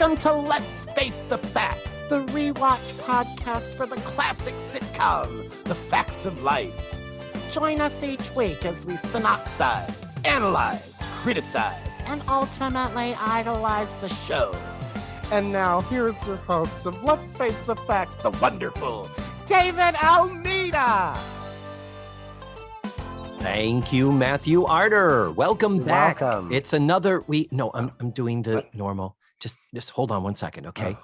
Welcome to Let's Face the Facts, the rewatch podcast for the classic sitcom, The Facts of Life. Join us each week as we synopsize, analyze, criticize, and ultimately idolize the show. And now, here's your host of Let's Face the Facts, the wonderful David Almeida. Thank you, Matthew Arter. Welcome back. Welcome. It's another week. No, I'm doing the normal. Just hold on one second, okay?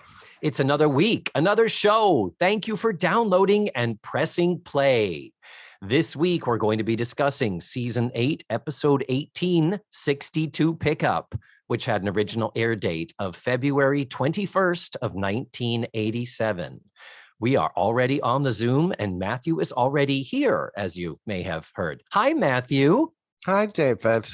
It's another week, another show. Thank you for downloading and pressing play. This week, we're going to be discussing Season 8, Episode 18, 62 Pickup, which had an original air date of February 21st of 1987. We are already on the Zoom, and Matthew is already here, as you may have heard. Hi, Matthew. Hi, David.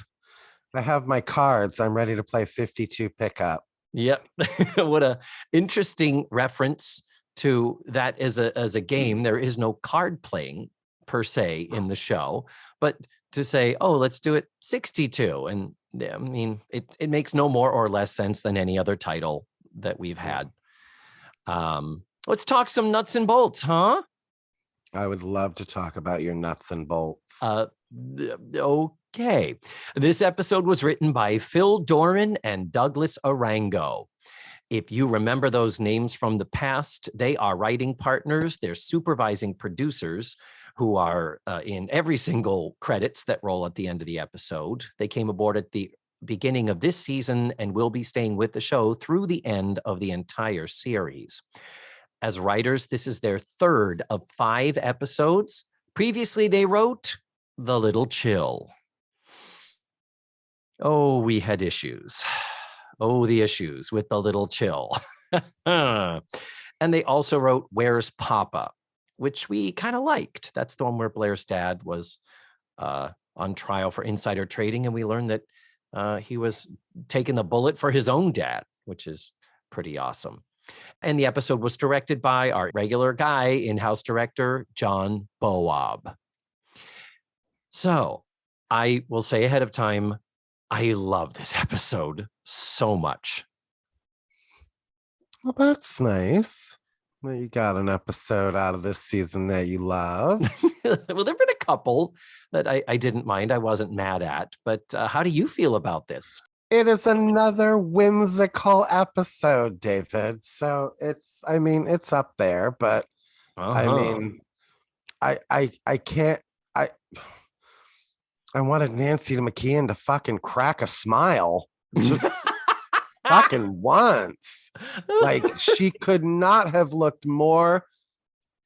I have my cards. I'm ready to play 52 Pickup. Yep. What a interesting reference to that as a game. There is no card playing per se in the show, but to say, oh, let's do it 62. And I mean, it makes no more or less sense than any other title that we've had. Let's talk some nuts and bolts, huh? I would love to talk about your nuts and bolts. Okay. This episode was written by Phil Doran and Douglas Arango. If you remember those names from the past, they are writing partners. They're supervising producers who are in every single credits that roll at the end of the episode. They came aboard at the beginning of this season and will be staying with the show through the end of the entire series. As writers, this is their third of 5 episodes. Previously, they wrote The Little Chill. Oh, we had issues. Oh, the issues with The Little Chill. And they also wrote Where's Papa, which we kind of liked. That's the one where Blair's dad was on trial for insider trading, and we learned that he was taking the bullet for his own dad, which is pretty awesome. And the episode was directed by our regular guy, in-house director, John Boab. So I will say ahead of time, I love this episode so much. Well, that's nice. Well, you got an episode out of this season that you loved. Well, there've been a couple that I didn't mind. I wasn't mad at. But how do you feel about this? It is another whimsical episode, David. So it's up there, but I can't. I wanted Nancy McKeon to fucking crack a smile just fucking once. Like, she could not have looked more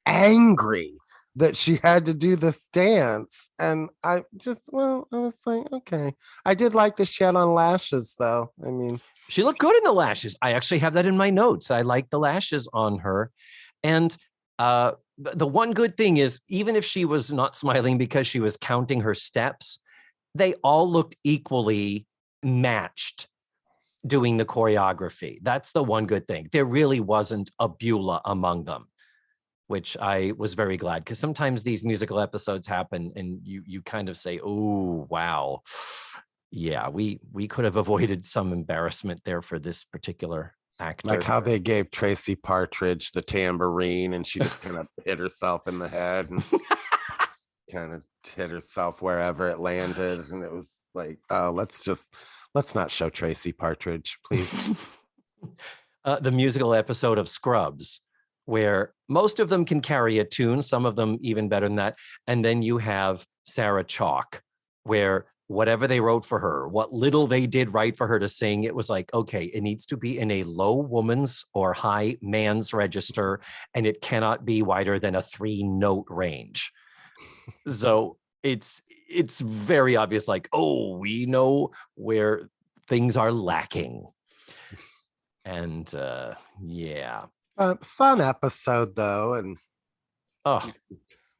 angry that she had to do this dance. And I was like, okay. I did like the she had on lashes, though. I mean, she looked good in the lashes. I actually have that in my notes. I like the lashes on her. And the one good thing is, even if she was not smiling because she was counting her steps, they all looked equally matched doing the choreography. That's the one good thing. There really wasn't a Beulah among them, which I was very glad, because sometimes these musical episodes happen and you kind of say, oh, wow. Yeah, we could have avoided some embarrassment there for this particular actor. Like how they gave Tracy Partridge the tambourine and she just kind of hit herself in the head and kind of hit herself wherever it landed. And it was like, oh, let's not show Tracy Partridge, please. The musical episode of Scrubs, where most of them can carry a tune, some of them even better than that. And then you have Sarah Chalk, where whatever they wrote for her, what little they did write for her to sing, it was like, okay, it needs to be in a low woman's or high man's register, and it cannot be wider than a 3-note range. So it's very obvious, like, oh, we know where things are lacking. And yeah. Fun episode, though. And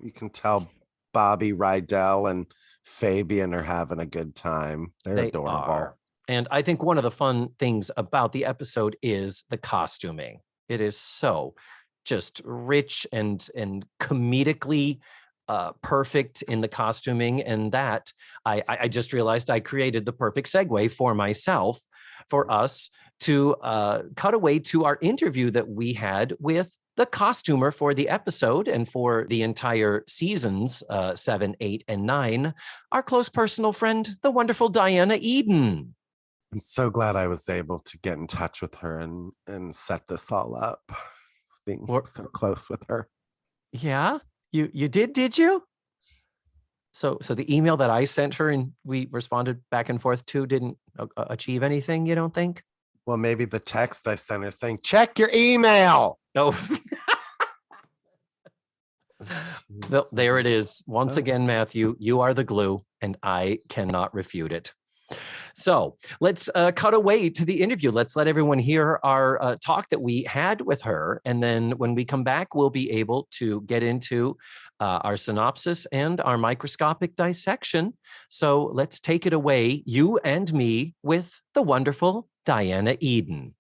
you can tell Bobby Rydell and Fabian are having a good time. They're adorable. Are. And I think one of the fun things about the episode is the costuming. It is so just rich and comedically perfect in the costuming. And that I just realized I created the perfect segue for myself for us to cut away to our interview that we had with the costumer for the episode and for the entire seasons 7, 8, and 9, our close personal friend, the wonderful Diana Eden. I'm so glad I was able to get in touch with her and set this all up, being so close with her. Yeah, you did you? So the email that I sent her and we responded back and forth to didn't achieve anything, you don't think? Well, maybe the text I sent her saying, check your email. Oh. Well, there it is. Once again, Matthew, you are the glue and I cannot refute it. So let's cut away to the interview. Let's let everyone hear our talk that we had with her. And then when we come back, we'll be able to get into our synopsis and our microscopic dissection. So let's take it away, you and me, with the wonderful Diana Eden.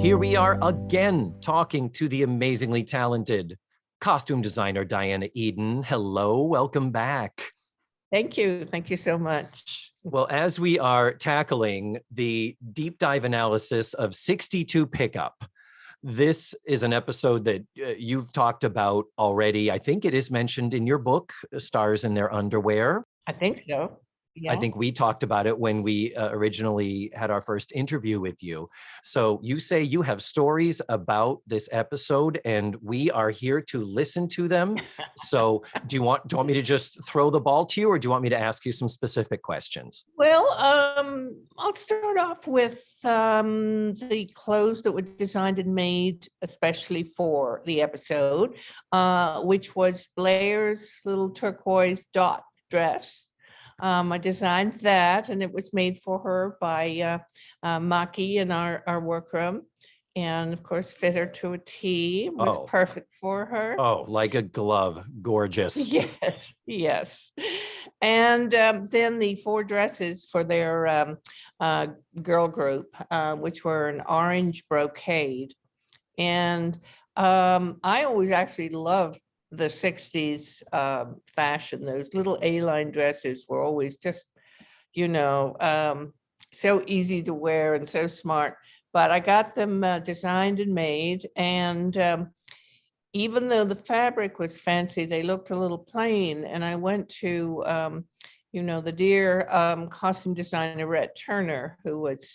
Here we are again talking to the amazingly talented costume designer, Diana Eden. Hello, welcome back. Thank you. Thank you so much. Well, as we are tackling the deep dive analysis of 62 Pickup, this is an episode that you've talked about already. I think it is mentioned in your book, Stars in Their Underwear. I think so. Yeah. I think we talked about it when we originally had our first interview with you. So you say you have stories about this episode and we are here to listen to them. So do you want me to just throw the ball to you or do you want me to ask you some specific questions? Well, I'll start off with the clothes that were designed and made especially for the episode, which was Blair's little turquoise dot dress. I designed that and it was made for her by Maki in our workroom. And of course, fit her to a T. It was perfect for her. Oh, like a glove. Gorgeous. Yes, yes. And then the 4 dresses for their girl group, which were an orange brocade. And I always actually loved the 60s fashion. Those little A-line dresses were always just, so easy to wear and so smart. But I got them designed and made. And even though the fabric was fancy, they looked a little plain. And I went to, the dear costume designer, Rhett Turner, who was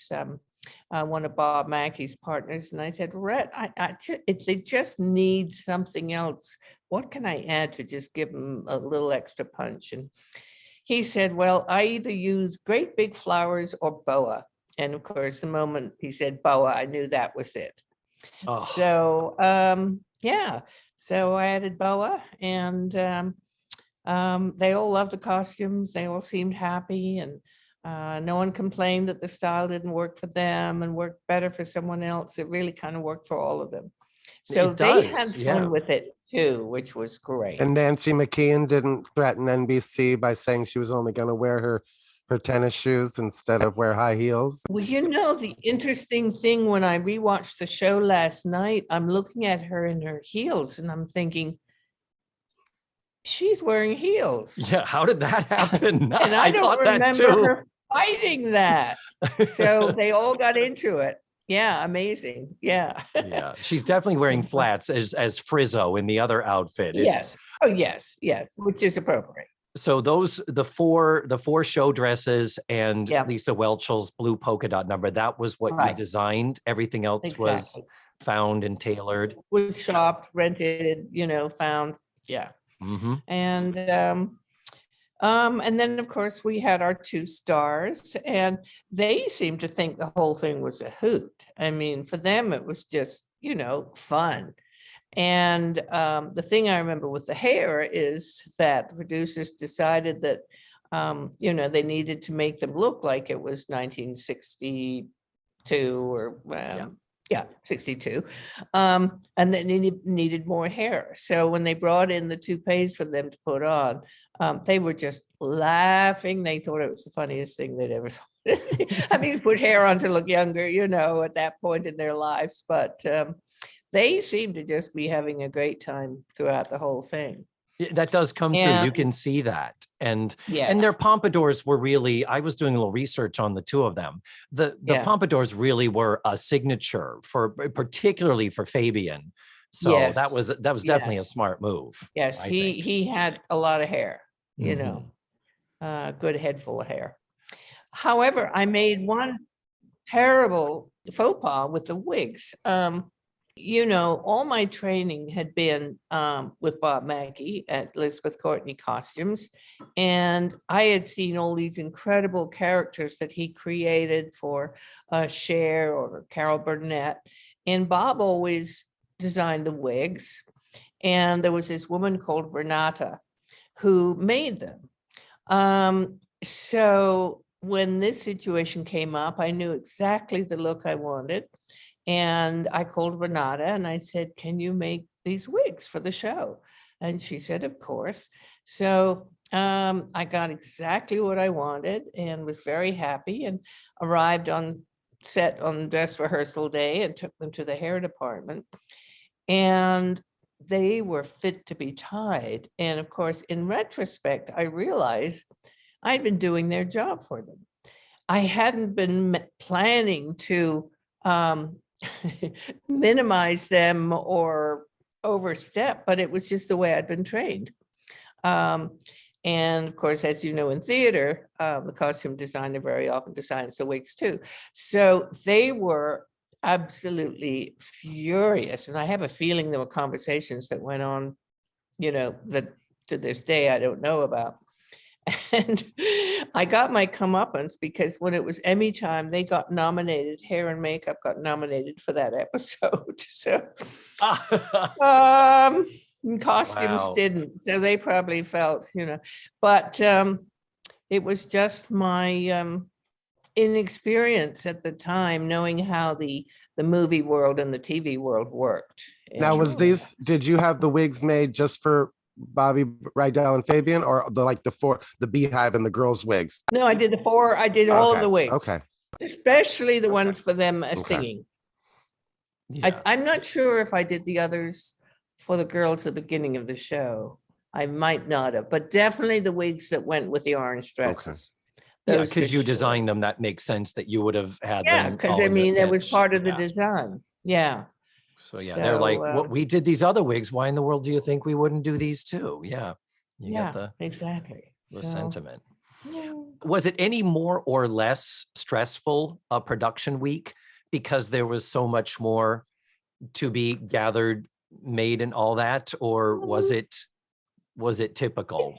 one of Bob Mackey's partners. And I said, Rhett, they just need something else. What can I add to just give them a little extra punch? And he said, well, I either use great big flowers or boa. And of course, the moment he said boa, I knew that was it. Oh. So, so I added boa and they all loved the costumes. They all seemed happy and no one complained that the style didn't work for them and worked better for someone else. It really kind of worked for all of them. So they had fun with it too, which was great. And Nancy McKeon didn't threaten NBC by saying she was only going to wear her tennis shoes instead of wear high heels. Well, the interesting thing when I rewatched the show last night, I'm looking at her in her heels and I'm thinking, she's wearing heels. Yeah, how did that happen? And I don't remember her fighting that. So they all got into it. Yeah, amazing. Yeah. Yeah, she's definitely wearing flats as Frizzo in the other outfit. Yes. Oh, yes, which is appropriate. So the four show dresses and Lisa Welch's blue polka dot number, that was what you designed. Everything else was found and tailored. Was shopped, rented, found. Yeah. Mm-hmm. And then of course we had our 2 stars and they seemed to think the whole thing was a hoot. I mean, for them, it was just, fun. And the thing I remember with the hair is that the producers decided that, they needed to make them look like it was 1962 or 62. And then needed more hair. So when they brought in the toupees for them to put on, they were just laughing. They thought it was the funniest thing they'd ever I mean, put hair on to look younger, at that point in their lives. But they seemed to just be having a great time throughout the whole thing. That does come through. You And can see that. And yeah, their pompadours were really, I was doing a little research on the two of them. The yeah, pompadours really were a signature for, particularly for Fabian. So that yes, was yes, definitely a smart move, yes. I think. He had a lot of hair, you Mhm. know, good head full of hair. However, I made one terrible faux pas with the wigs. All my training had been with Bob Mackey at Elizabeth Courtney Costumes, and I had seen all these incredible characters that he created for Cher or Carol Burnett, and Bob always designed the wigs, and there was this woman called Renata who made them. So when this situation came up, I knew exactly the look I wanted. And I called Renata and I said, can you make these wigs for the show? And she said, of course. So I got exactly what I wanted and was very happy, and arrived on set on dress rehearsal day and took them to the hair department. And they were fit to be tied. And of course, in retrospect, I realized I'd been doing their job for them. I hadn't been planning to minimize them or overstep, but it was just the way I'd been trained. And of course, as you know, in theater, the costume designer very often designs the wigs too. So they were absolutely furious. And I have a feeling there were conversations that went on, that to this day I don't know about. And I got my comeuppance because when it was Emmy time, they got nominated. Hair and makeup got nominated for that episode. So costumes Wow. didn't. So they probably felt, but it was just my inexperience at the time, knowing how the movie world and the TV world worked. Now, And did you have the wigs made just for Bobby, Rydell, and Fabian, or the Beehive and the girls' wigs? no, I did I did all of Okay. the wigs, Okay. especially the ones for them Okay. singing. Yeah. I'm not sure if I did the others for the girls at the beginning of the show. I might not have, but definitely the wigs that went with the orange dresses. Yeah, Those because for you sure. designed them, that makes sense that you would have had Yeah, them because all I in the mean, it was sketch. part of the Yeah. design. Yeah. So yeah, they're like, So, what we did these other wigs. Why in the world do you think we wouldn't do these too? Yeah. You yeah, get exactly. the So, sentiment. yeah. Was it any more or less stressful a production week because there was so much more to be gathered, made, and all that, or was it typical?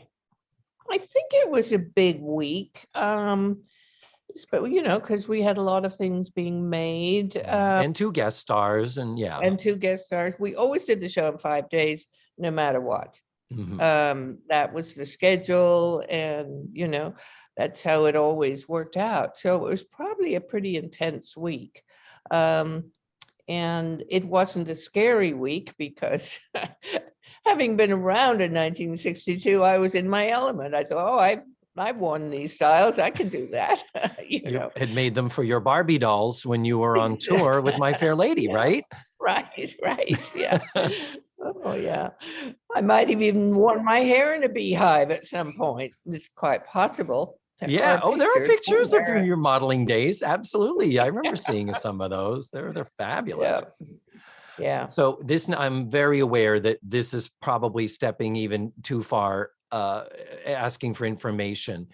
I think it was a big week. But because we had a lot of things being made, And two guest stars, and yeah. and two guest stars. We always did the show in 5 days, no matter what. Mhm. That was the schedule, and that's how it always worked out. So it was probably a pretty intense week. And it wasn't a scary week because having been around in 1962, I was in my element. I thought, oh, I've worn these styles. I can do that. You had made them for your Barbie dolls when you were on tour with My Fair Lady, Yeah. right? Right. Yeah. Oh, yeah. I might have even worn my hair in a beehive at some point. It's quite possible. Yeah. Oh, there are pictures of somewhere. your modeling days. Absolutely. I remember seeing some of those. They're fabulous. Yeah. So I'm very aware that this is probably stepping even too far, asking for information.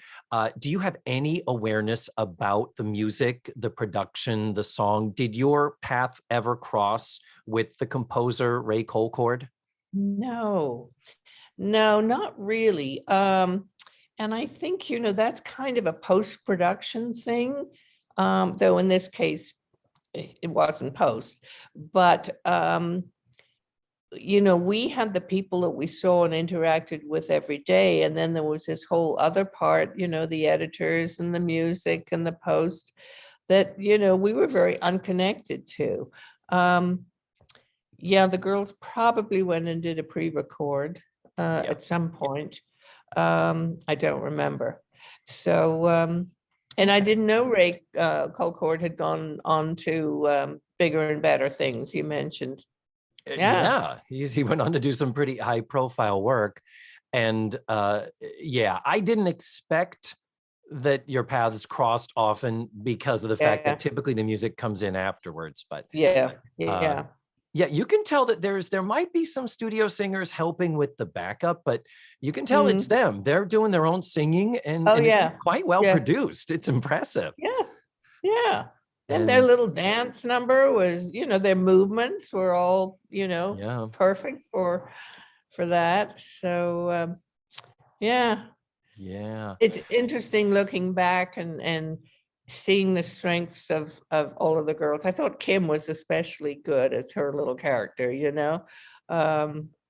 Do you have any awareness about the music, the production, the song? Did your path ever cross with the composer Ray Colcord? No, not really. And I think, that's kind of a post-production thing. Though in this case, it wasn't post, but we had the people that we saw and interacted with every day. And then there was this whole other part, the editors and the music and the post that, we were very unconnected to. Yeah, the girls probably went and did a pre-record at some point. I don't remember. So, and I didn't know Ray Colcord had gone on to bigger and better things, you mentioned. Yeah, he went on to do some pretty high profile work. And yeah, I didn't expect that your paths crossed often because of the fact that typically the music comes in afterwards. But yeah, yeah, you can tell that there might be some studio singers helping with the backup, but you can tell it's them. They're doing their own singing, and it's quite well produced. It's impressive. Yeah. And their little dance number was, their movements were all, perfect for that. So yeah. It's interesting looking back and seeing the strengths of all of the girls. I thought Kim was especially good as her little character,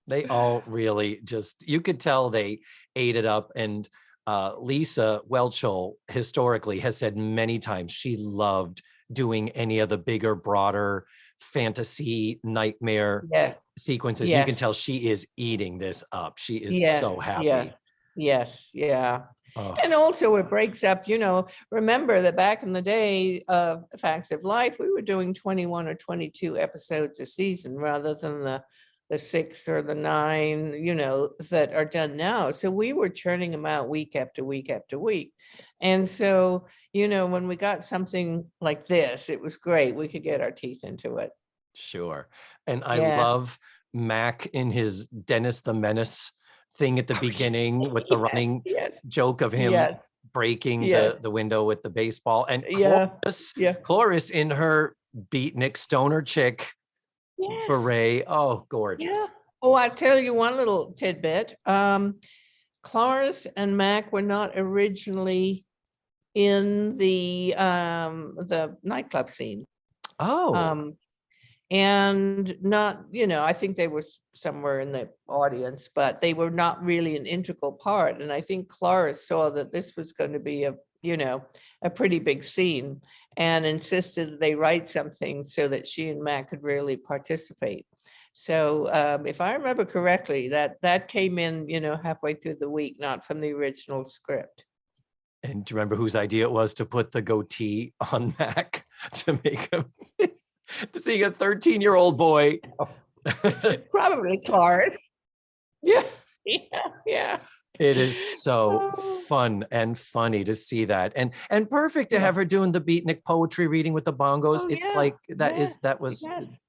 They all really just, you could tell they ate it up. And Lisa Welchel historically has said many times she loved doing any of the bigger, broader fantasy nightmare sequences. You can tell she is eating this up. She is so happy. Yes. And also it breaks up, remember that back in the day of Facts of Life, we were doing 21 or 22 episodes a season rather than the 6 or the 9, that are done now. So we were churning them out week after week after week. And so, when we got something like this, it was great. We could get our teeth into it. Sure. And I love Mac in his Dennis the Menace thing at the beginning with the running joke of him breaking the window with the baseball. And Cloris in her beatnik stoner chick beret. Oh, gorgeous. Oh, I'll tell you one little tidbit. Cloris and Mac were not originally in the nightclub scene. And not, I think they were somewhere in the audience, but they were not really an integral part. And I think Cloris saw that this was going to be a pretty big scene and insisted that they write something so that she and Matt could really participate. So if I remember correctly, that came in, halfway through the week, not from the original script. And do you remember whose idea it was to put the goatee on Mac to make him to see a 13-year-old boy? Probably Cloris. Yeah. It is so fun and funny to see that, and perfect to have her doing the beatnik poetry reading with the bongos. It's like that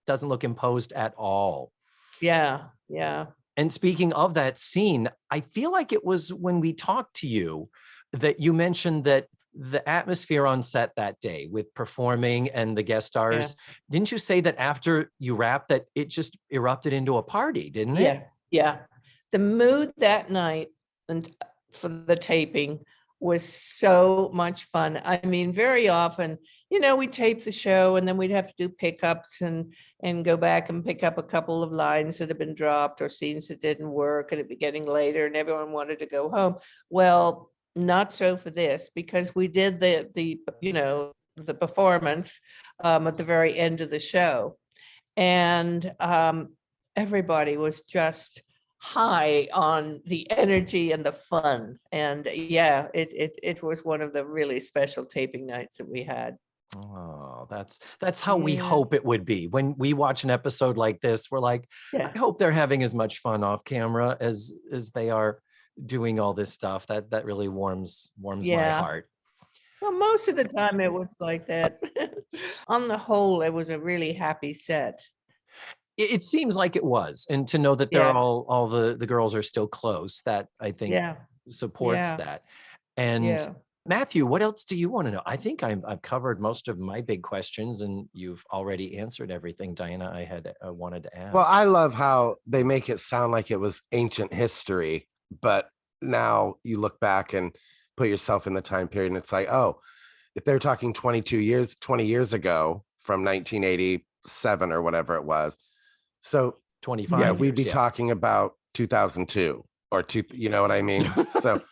doesn't look imposed at all. Yeah. And speaking of that scene, I feel like it was when we talked to you that you mentioned that the atmosphere on set that day with performing and the guest stars, didn't you say that after you wrapped that it just erupted into a party, didn't it? Yeah. The mood that night and for the taping was so much fun. I mean, very often, we tape the show and then we'd have to do pickups and go back and pick up a couple of lines that had been dropped or scenes that didn't work, and it'd be getting later and everyone wanted to go home. Well, not so for this, because we did the performance at the very end of the show, and everybody was just high on the energy and the fun. And it was one of the really special taping nights that we had. Oh, that's how we hope it would be. When we watch an episode like this, we're like, I hope they're having as much fun off camera as they are doing all this stuff. That really warms my heart. Well, most of the time it was like that. On the whole, it was a really happy set. It seems like it was, and to know that they're all the girls are still close, that I think supports that. And Matthew, what else do you want to know? I think I've covered most of my big questions, and you've already answered everything, Diana, I had wanted to ask. Well, I love how they make it sound like it was ancient history, but now you look back and put yourself in the time period, and it's like, oh, if they're talking 20 years ago from 1987 or whatever it was. So 25 years, we'd be talking about 2002 or you know what I mean? So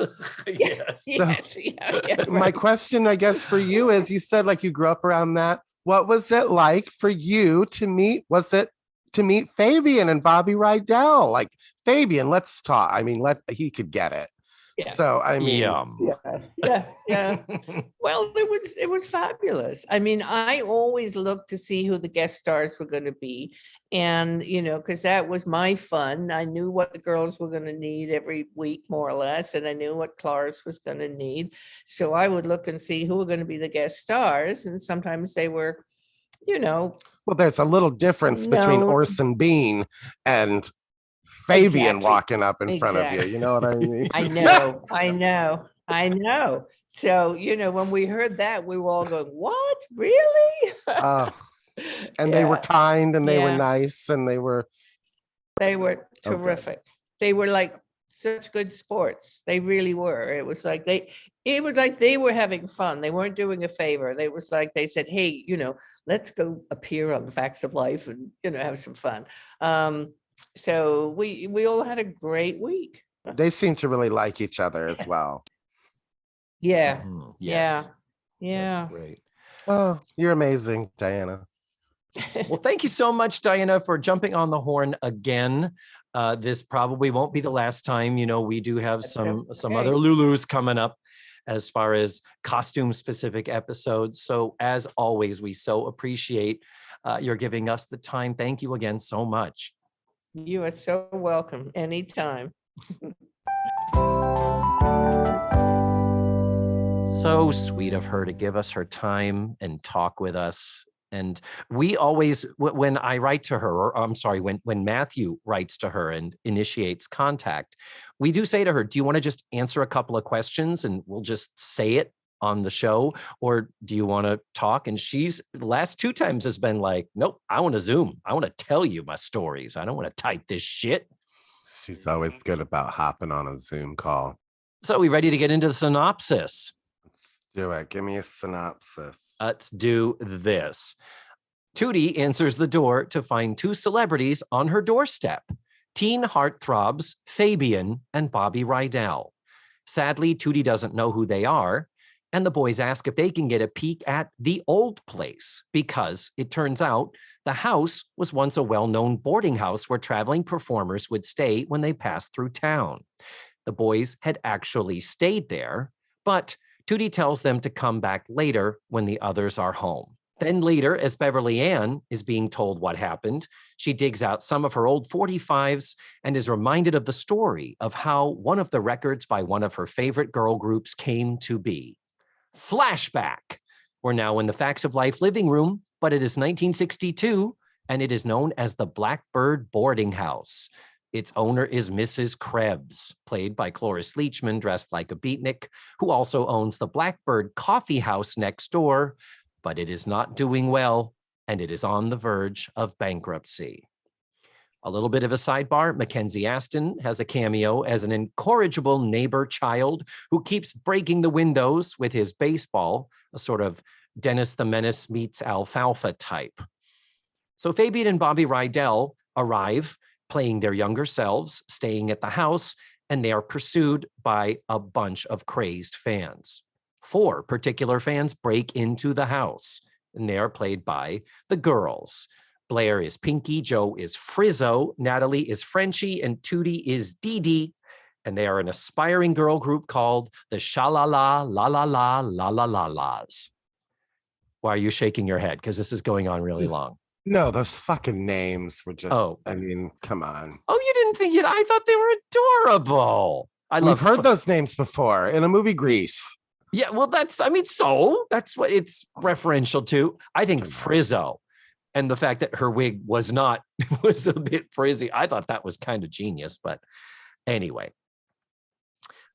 my question, I guess, for you is, you said like you grew up around that. What was it like for you to meet? Was it to meet Fabian and Bobby Rydell? Like, Fabian, let's talk. I mean, he could get it. Yeah. So I mean, Yum. Yeah. Well, it was fabulous. I mean, I always looked to see who the guest stars were going to be. And, you know, because that was my fun. I knew what the girls were going to need every week, more or less, and I knew what Clarence was going to need. So I would look and see who were going to be the guest stars. And sometimes they were, you know, well, there's a little difference between No. Orson Bean and Fabian Exactly. walking up in front of you. Exactly. You know what I mean? I know. So, you know, when we heard that, we were all going, what? Really? Oh, and they were Yeah, kind and they were yeah. nice and they were They were Okay. terrific. They were like such good sports. They really were. It was like they were having fun. They weren't doing a favor. They was like they said, hey, you know, let's go appear on the Facts of Life and, you know, have some fun. So we all had a great week. they seem to really like each other as well. Yeah. Mhm. Yeah. Yes. Yeah. That's great. Oh, you're amazing, Diana. Well, thank you so much, Diana, for jumping on the horn again. This probably won't be the last time. You know, we do have That's some okay. other Lulus coming up as far as costume specific episodes. So as always, we so appreciate your giving us the time. Thank you again so much. You are so welcome anytime. So sweet of her to give us her time and talk with us. And we always, when I write to her, or I'm sorry, when Matthew writes to her and initiates contact, we do say to her, do you want to just answer a couple of questions and we'll just say it on the show? Or do you want to talk? And she's the last 2 times has been like, nope, I want to Zoom. I want to tell you my stories. I don't want to type this shit. She's always good about hopping on a Zoom call. So we ready to get into the synopsis? Let's do it. Give me a synopsis. Let's do this. Tootie answers the door to find 2 celebrities on her doorstep, teen heartthrobs Fabian and Bobby Rydell. Sadly, Tootie doesn't know who they are, and the boys ask if they can get a peek at the old place because it turns out the house was once a well-known boarding house where traveling performers would stay when they passed through town. The boys had actually stayed there, but Tootie tells them to come back later when the others are home. Then later, as Beverly Ann is being told what happened, she digs out some of her old 45s and is reminded of the story of how one of the records by one of her favorite girl groups came to be. Flashback. We're now in the Facts of Life living room, but it is 1962, and it is known as the Blackbird Boarding House. Its owner is Mrs. Krebs, played by Cloris Leachman, dressed like a beatnik, who also owns the Blackbird Coffee House next door, but it is not doing well, and it is on the verge of bankruptcy. A little bit of a sidebar, Mackenzie Aston has a cameo as an incorrigible neighbor child who keeps breaking the windows with his baseball, a sort of Dennis the Menace meets Alfalfa type. So Fabian and Bobby Rydell arrive, playing their younger selves, staying at the house, and they are pursued by a bunch of crazed fans. 4 particular fans break into the house, and they are played by the girls. Blair is Pinky, Joe is Frizzo, Natalie is Frenchie, and Tootie is Dee Dee. And they are an aspiring girl group called the Sha-La-La, La-La-La, La-La-La-Las. Why are you shaking your head? Because this is going on really long. No, those fucking names were just, I mean, come on. Oh, you didn't think it? I thought they were adorable. We've heard those names before in a movie, Grease. Yeah, well, that's what it's referential to. I think Frizzo and the fact that her wig was a bit frizzy. I thought that was kind of genius, but anyway.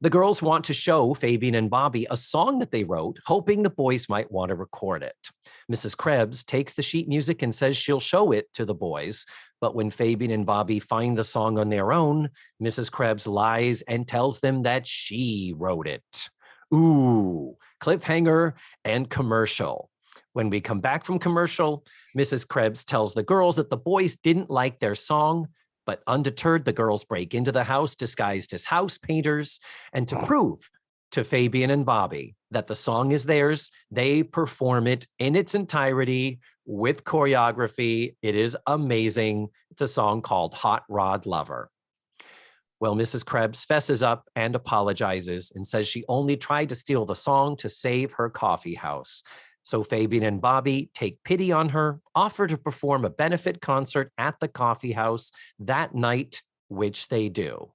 The girls want to show Fabian and Bobby a song that they wrote, hoping the boys might want to record it. Mrs. Krebs takes the sheet music and says she'll show it to the boys. But when Fabian and Bobby find the song on their own, Mrs. Krebs lies and tells them that she wrote it. Ooh, cliffhanger and commercial. When we come back from commercial, Mrs. Krebs tells the girls that the boys didn't like their song, but undeterred, the girls break into the house disguised as house painters, and to prove to Fabian and Bobby that the song is theirs, they perform it in its entirety with choreography. It is amazing. It's a song called Hot Rod Lover. Well, Mrs. Krebs fesses up and apologizes and says she only tried to steal the song to save her coffee house. So Fabian and Bobby take pity on her, offer to perform a benefit concert at the coffee house that night, which they do.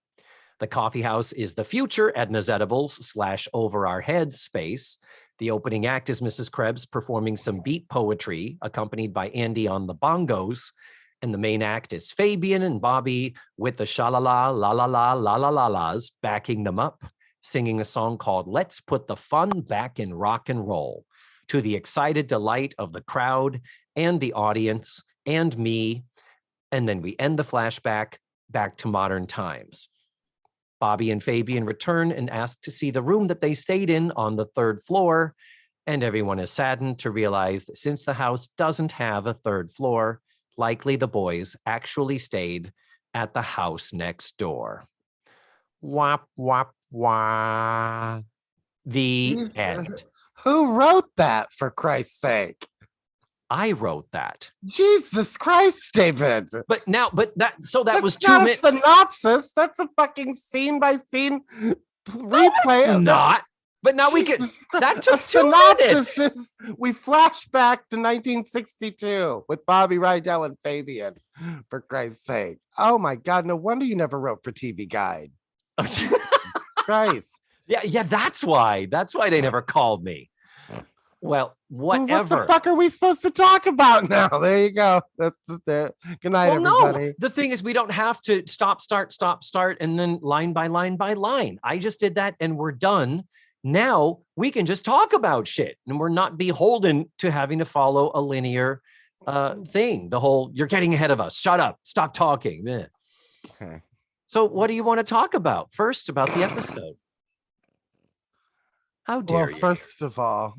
The coffee house is the future Edna's Edibles / Over Our Heads space. The opening act is Mrs. Krebs performing some beat poetry, accompanied by Andy on the bongos. And the main act is Fabian and Bobby with the sha-la-la, la-la-la, la-la-la-las backing them up, singing a song called Let's Put the Fun Back in Rock and Roll, to the excited delight of the crowd and the audience and me. And then we end the flashback back to modern times. Bobby and Fabian return and ask to see the room that they stayed in on the 3rd floor. And everyone is saddened to realize that since the house doesn't have a 3rd floor, likely the boys actually stayed at the house next door. Wop, wop, wah. The end. Who wrote that, for Christ's sake? I wrote that. Jesus Christ, David. But that was 2 not a minutes. synopsis. That's a fucking scene by scene replay. It's not. But now we can. That took 2 minutes. Is, we flash back to 1962 with Bobby Rydell and Fabian, for Christ's sake. Oh my God. No wonder you never wrote for TV Guide. Christ. Yeah, that's why. That's why they never called me. Well, whatever. What the fuck are we supposed to talk about now? There you go. That's there. Good night, everybody. No, the thing is, we don't have to stop, start, and then line by line by line. I just did that and we're done. Now we can just talk about shit and we're not beholden to having to follow a linear thing. The whole, you're getting ahead of us. Shut up. Stop talking. Eh. Okay. So what do you want to talk about first about the episode? How dare you? First of all,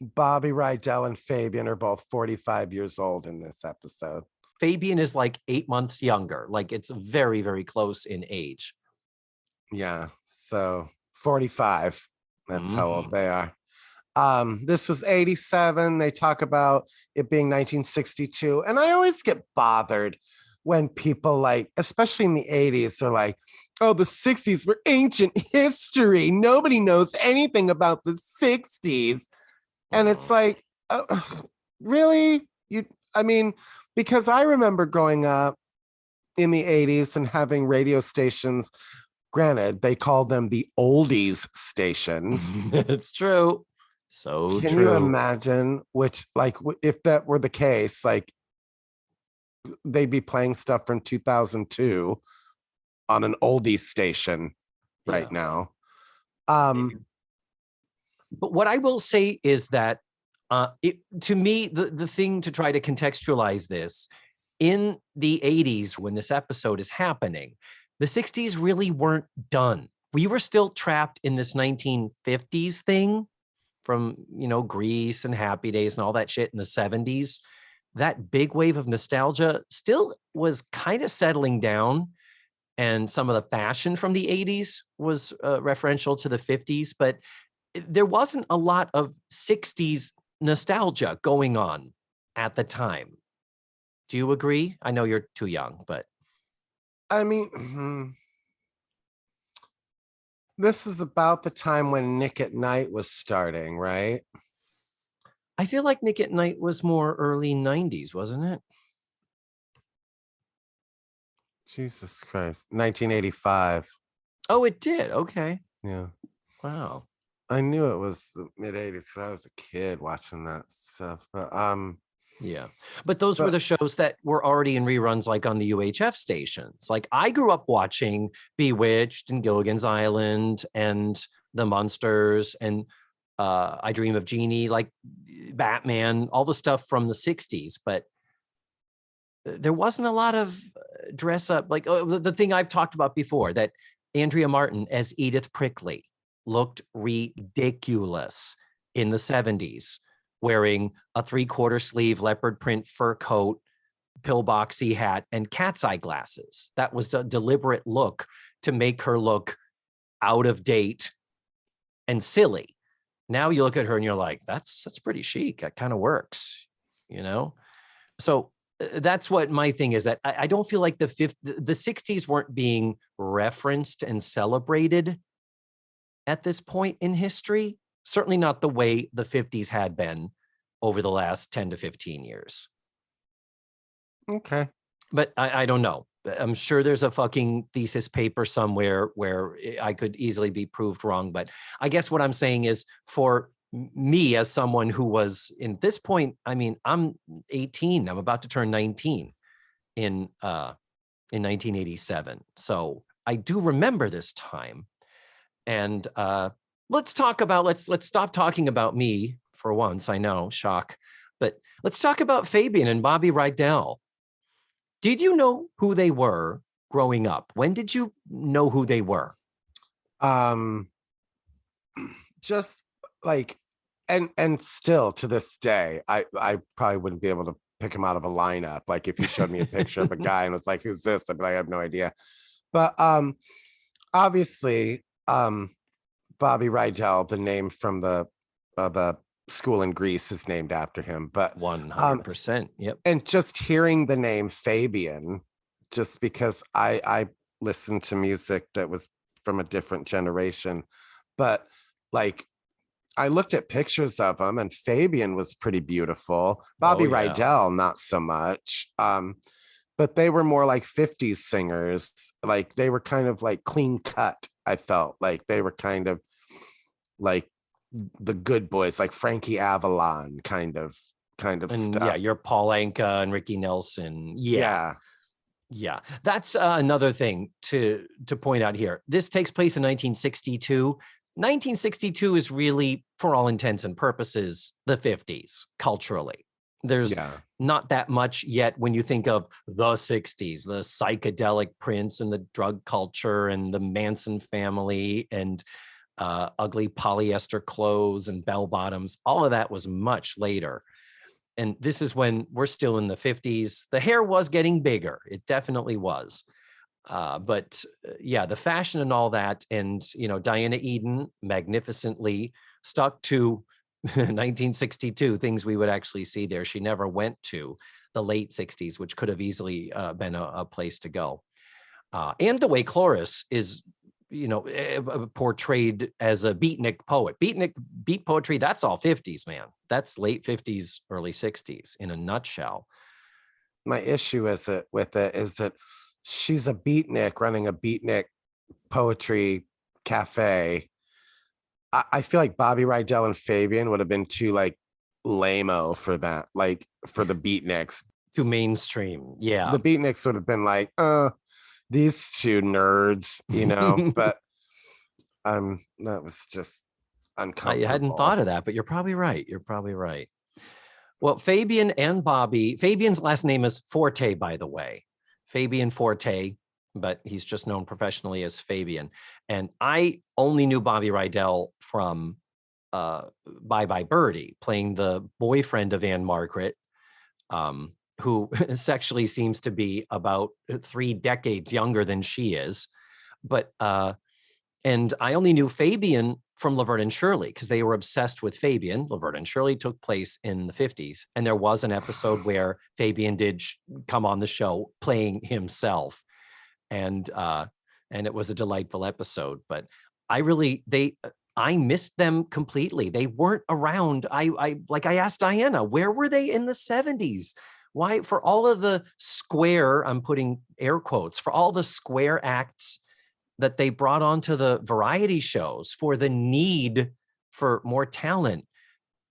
Bobby Rydell and Fabian are both 45 years old in this episode. Fabian is like 8 months younger. Like it's very, very close in age. Yeah. So 45. That's how old they are. This was 87. They talk about it being 1962. And I always get bothered when people like, especially in the 80s, they're like, oh, the 60s were ancient history. Nobody knows anything about the 60s. And it's like, really? Because I remember growing up in the 80s and having radio stations. Granted, they call them the oldies stations. It's true. So Can true. you imagine if that were the case, like they'd be playing stuff from 2002 on an oldies station right now. But what I will say is that to me, the thing to try to contextualize this, in the 80s, when this episode is happening, the 60s really weren't done. We were still trapped in this 1950s thing from, Grease and Happy Days and all that shit in the 70s. That big wave of nostalgia still was kind of settling down. And some of the fashion from the 80s was referential to the 50s, but there wasn't a lot of 60s nostalgia going on at the time. Do you agree? I know you're too young, but. This is about the time when Nick at Night was starting, right? I feel like Nick at Night was more early 90s, wasn't it? Jesus Christ. 1985. Oh, it did. Okay. Yeah. Wow. I knew it was the mid 80s. So I was a kid watching that stuff. But yeah. But those were the shows that were already in reruns, like on the UHF stations. Like I grew up watching Bewitched and Gilligan's Island and The Munsters and I Dream of Jeannie, like Batman, all the stuff from the 60s. But there wasn't a lot of dress up. Like the thing I've talked about before, that Andrea Martin as Edith Prickly looked ridiculous in the 70s, wearing a 3/4 sleeve leopard print fur coat, pillboxy hat, and cat's eye glasses. That was a deliberate look to make her look out of date and silly. Now you look at her and you're like, that's pretty chic. That kind of works, So that's what my thing is, that I don't feel like the 60s weren't being referenced and celebrated at this point in history. Certainly not the way the 50s had been over the last 10 to 15 years. Okay. But I don't know. I'm sure there's a fucking thesis paper somewhere where I could easily be proved wrong. But I guess what I'm saying is, for me as someone who was in this point, I mean, I'm 18. I'm about to turn 19 in 1987. So I do remember this time. And let's stop talking about me for once. I know, shock. But let's talk about Fabian and Bobby Rydell. Did you know who they were growing up? When did you know who they were? Just like, and still to this day, I probably wouldn't be able to pick him out of a lineup. Like if you showed me a picture of a guy and was like, who's this? I'd be like, I have no idea. But obviously, Bobby Rydell, the name from the school in Greece, is named after him. But 100%. Yep. And just hearing the name Fabian, just because I listened to music that was from a different generation, but like I looked at pictures of him and Fabian was pretty beautiful. Bobby Rydell, not so much. But they were more like 50s singers. Like they were kind of like clean cut. I felt like they were kind of like the good boys, like Frankie Avalon kind of and stuff. Yeah, you're Paul Anka and Ricky Nelson. Yeah. That's another thing to point out here. This takes place in 1962. 1962 is really, for all intents and purposes, the 50s culturally. There's not that much yet when you think of the 60s, the psychedelic Prince and the drug culture and the Manson family and ugly polyester clothes and bell bottoms. All of that was much later. And this is when we're still in the 50s. The hair was getting bigger. It definitely was. But the fashion and all that. And, Diana Eden magnificently stuck to 1962, things we would actually see there. She never went to the late 60s, which could have easily been a place to go. And the way Cloris is, portrayed as a beatnik poet. Beat poetry, that's all 50s, man. That's late 50s, early 60s in a nutshell. My issue with it is that she's a beatnik running a beatnik poetry cafe. I feel like Bobby Rydell and Fabian would have been too like lame-o for that, like for the beatniks. Too mainstream. Yeah. The beatniks would have been like, these two nerds, but that was just uncomfortable. I hadn't thought of that, but you're probably right. Well, Fabian and Bobby, Fabian's last name is Forte, by the way. Fabian Forte, but he's just known professionally as Fabian. And I only knew Bobby Rydell from Bye Bye Birdie, playing the boyfriend of Anne Margaret, who sexually seems to be about 3 decades younger than she is. But and I only knew Fabian from Laverne and Shirley because they were obsessed with Fabian. Laverne and Shirley took place in the 50s. And there was an episode where Fabian did come on the show playing himself. And it was a delightful episode. But I missed them completely. They weren't around. I asked Diana, where were they in the 70s? Why, for all of the square, I'm putting air quotes, for all the square acts that they brought onto the variety shows for the need for more talent,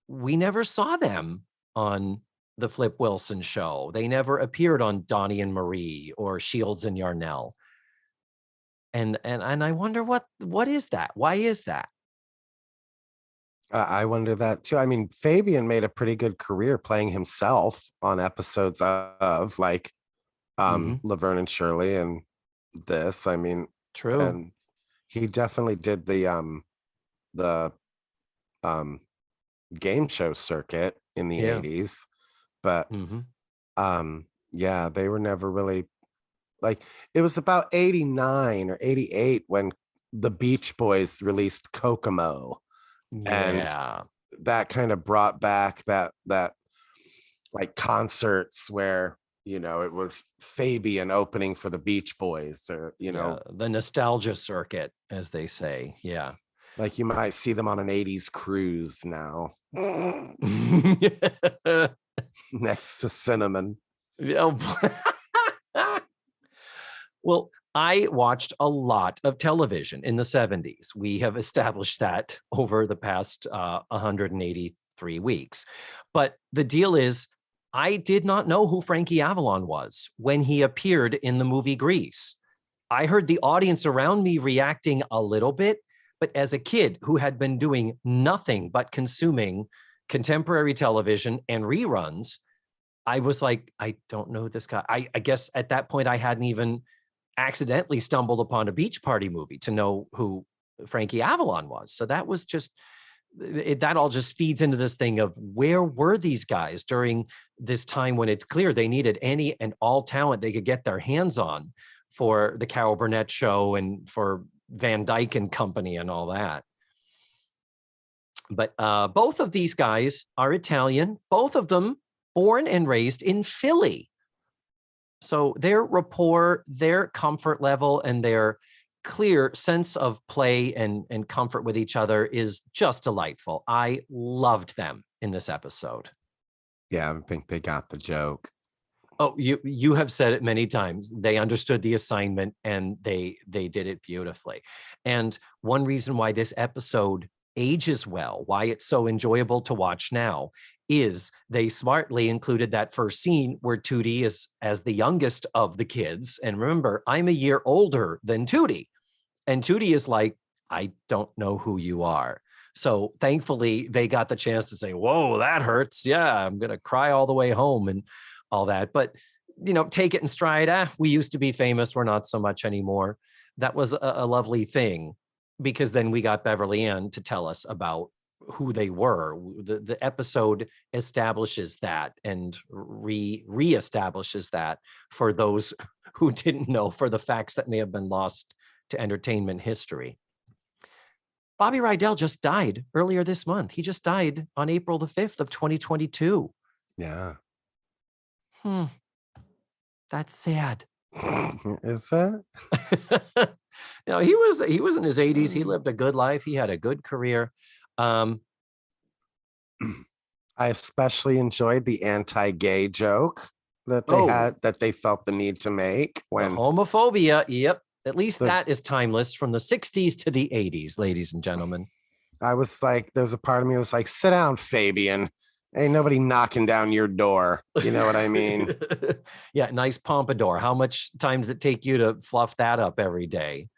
we never saw them on the Flip Wilson show. They never appeared on Donnie and Marie or Shields and Yarnell. And I wonder what is that? Why is that? I wonder that too. I mean, Fabian made a pretty good career playing himself on episodes of like Laverne and Shirley and this. I mean, true. And he definitely did the game show circuit in the 80s. But they were never really like, it was about 89 or 88 when the Beach Boys released Kokomo. And that kind of brought back that like concerts where it was Fabian opening for the Beach Boys, or, the nostalgia circuit, as they say. Yeah. like you might see them on an 80s cruise now next to Cinnamon. Yeah. Well, I watched a lot of television in the 70s. We have established that over the past 183 weeks. But the deal is, I did not know who Frankie Avalon was when he appeared in the movie Grease. I heard the audience around me reacting a little bit, but as a kid who had been doing nothing but consuming contemporary television and reruns, I was like, I don't know this guy. I guess at that point I hadn't even accidentally stumbled upon a Beach Party movie to know who Frankie Avalon was. So that was just, that all just feeds into this thing of where were these guys during this time when it's clear they needed any and all talent they could get their hands on for the Carol Burnett show and for Van Dyke and Company and all that. But both of these guys are Italian, both of them born and raised in Philly. So their rapport, their comfort level, and their clear sense of play and comfort with each other is just delightful. I loved them in this episode. Yeah, I think they got the joke. Oh, you have said it many times. They understood the assignment and they did it beautifully. And one reason why this episode ages well, why it's so enjoyable to watch now, is they smartly included that first scene where Tootie is as the youngest of the kids. And remember, I'm a year older than Tootie. And Tootie is like, I don't know who you are. So thankfully, they got the chance to say, whoa, that hurts. Yeah, I'm going to cry all the way home and all that. But, take it in stride. We used to be famous. We're not so much anymore. That was a lovely thing, because then we got Beverly Ann to tell us about who they were. The episode establishes that and reestablishes that for those who didn't know, for the facts that may have been lost to entertainment history. Bobby Rydell just died earlier this month. He just died on April the 5th of 2022. Yeah. That's sad. Is that? He was in his 80s. He lived a good life. He had a good career. I especially enjoyed the anti-gay joke that they had, that they felt the need to make when the homophobia. Yep. At least that is timeless, from the 60s to the 80s, ladies and gentlemen. I was like, there's a part of me that was like, sit down, Fabian. Ain't nobody knocking down your door. You know what I mean? Yeah, nice pompadour. How much time does it take you to fluff that up every day?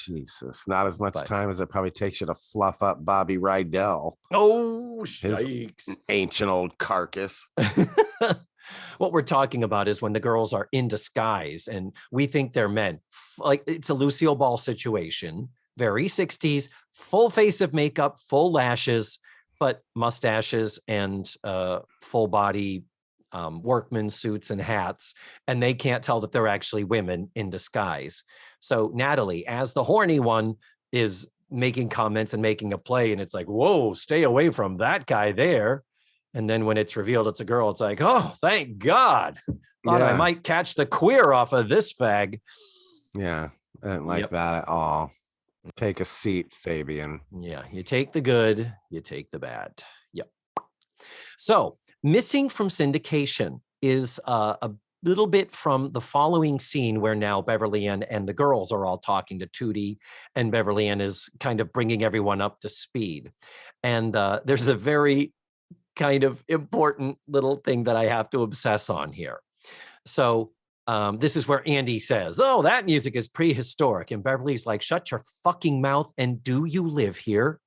Jesus, not as much time as it probably takes you to fluff up Bobby Rydell. Oh, his yikes. Ancient old carcass. What we're talking about is when the girls are in disguise and we think they're men. Like, it's a Lucille Ball situation, very 60s, full face of makeup, full lashes, but mustaches and full body workman suits and hats. And they can't tell that they're actually women in disguise. So Natalie, as the horny one, is making comments and making a play. And it's like, whoa, stay away from that guy there. And then when it's revealed it's a girl, it's like, oh, thank God. Thought I might catch the queer off of this fag. Yeah, I didn't like that at all. Take a seat, Fabian. Yeah, you take the good, you take the bad. Yep. So, missing from syndication is a little bit from the following scene where now Beverly Ann and the girls are all talking to Tootie, and Beverly Ann is kind of bringing everyone up to speed. And there's a very kind of important little thing that I have to obsess on here. So this is where Andy says, oh, that music is prehistoric. And Beverly's like, shut your fucking mouth. And do you live here?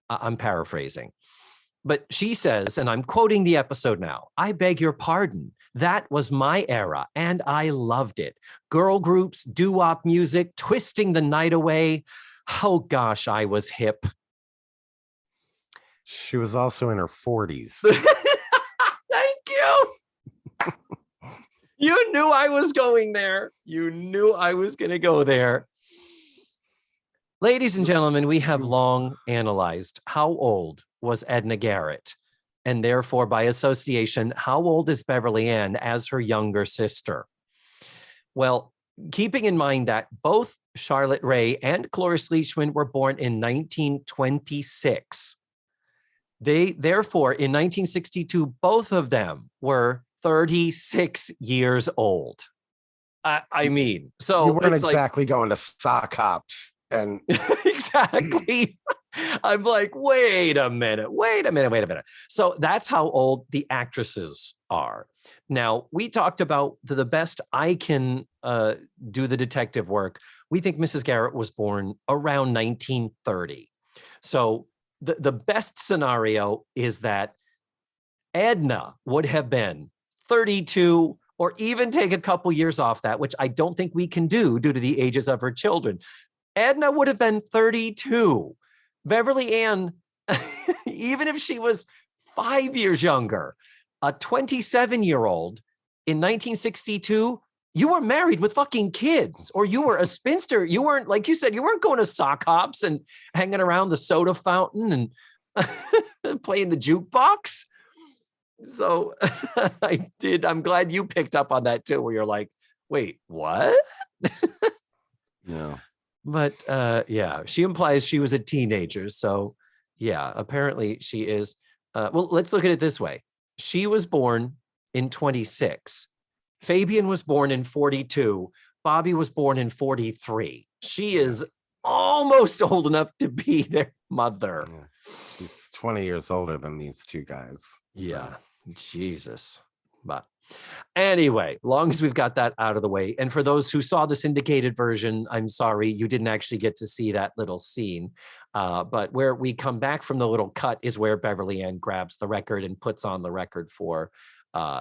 I'm paraphrasing. But she says, and I'm quoting the episode now, I beg your pardon. That was my era, and I loved it. Girl groups, doo-wop music, twisting the night away. Oh, gosh, I was hip. She was also in her 40s. Thank you. You knew I was going there. You knew I was going to go there. Ladies and gentlemen, we have long analyzed how old was Edna Garrett. and therefore by association, how old is Beverly Ann as her younger sister? Well, keeping in mind that both Charlotte Ray and Cloris Leachman were born in 1926. They, therefore, in 1962, both of them were 36 years old. I mean, so You weren't it's exactly going to sock hops and exactly. I'm like, wait a minute. So that's how old the actresses are. Now, we talked about the best I can do the detective work. We think Mrs. Garrett was born around 1930. So the best scenario is that Edna would have been 32, or even take a couple years off that, which I don't think we can do due to the ages of her children. Edna would have been 32. Beverly Ann, even if she was 5 years younger, a 27-year-old in 1962, you were married with fucking kids, or you were a spinster. You weren't, like you said, you weren't going to sock hops and hanging around the soda fountain and playing the jukebox. So I'm glad you picked up on that too, where you're like, wait, what? no. But yeah, she implies she was a teenager. So yeah, apparently she is. Well, let's look at it this way. She was born in 26. Fabian was born in 42. Bobby was born in 43. She is almost old enough to be their mother. Yeah. She's 20 years older than these two guys. So. Yeah, Jesus. But anyway, long as we've got that out of the way. And for those who saw the syndicated version, I'm sorry, you didn't actually get to see that little scene. But where we come back from the little cut is where Beverly Ann grabs the record and puts on the record for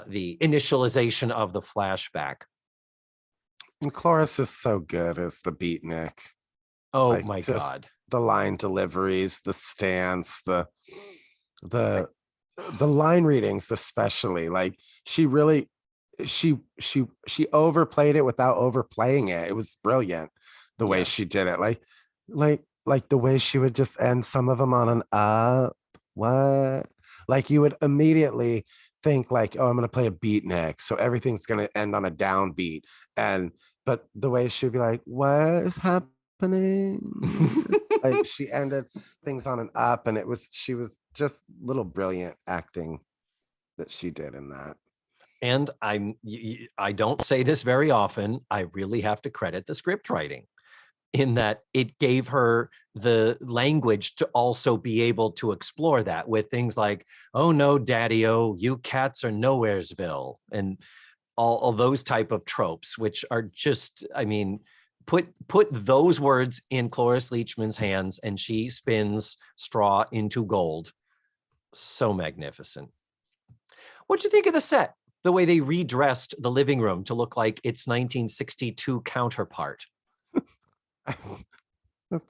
the initialization of the flashback. And Cloris is so good as the beatnik. Oh like, my God. The line deliveries, the stance, the line readings, especially. Like she really she overplayed it without overplaying it. It was brilliant the way she did it. Like the way she would just end some of them on an what? Like you would immediately think like, oh, I'm gonna play a beat next, so everything's gonna end on a downbeat. But the way she'd be like, what is happening? Like she ended things on an up, and she was just little brilliant acting that she did in that. And I don't say this very often. I really have to credit the script writing, in that it gave her the language to also be able to explore that with things like, oh no, daddy-o, you cats are nowheresville, and all those type of tropes, which are just, I mean, put those words in Cloris Leachman's hands and she spins straw into gold. So magnificent. What'd you think of the set? The way they redressed the living room to look like its 1962 counterpart. I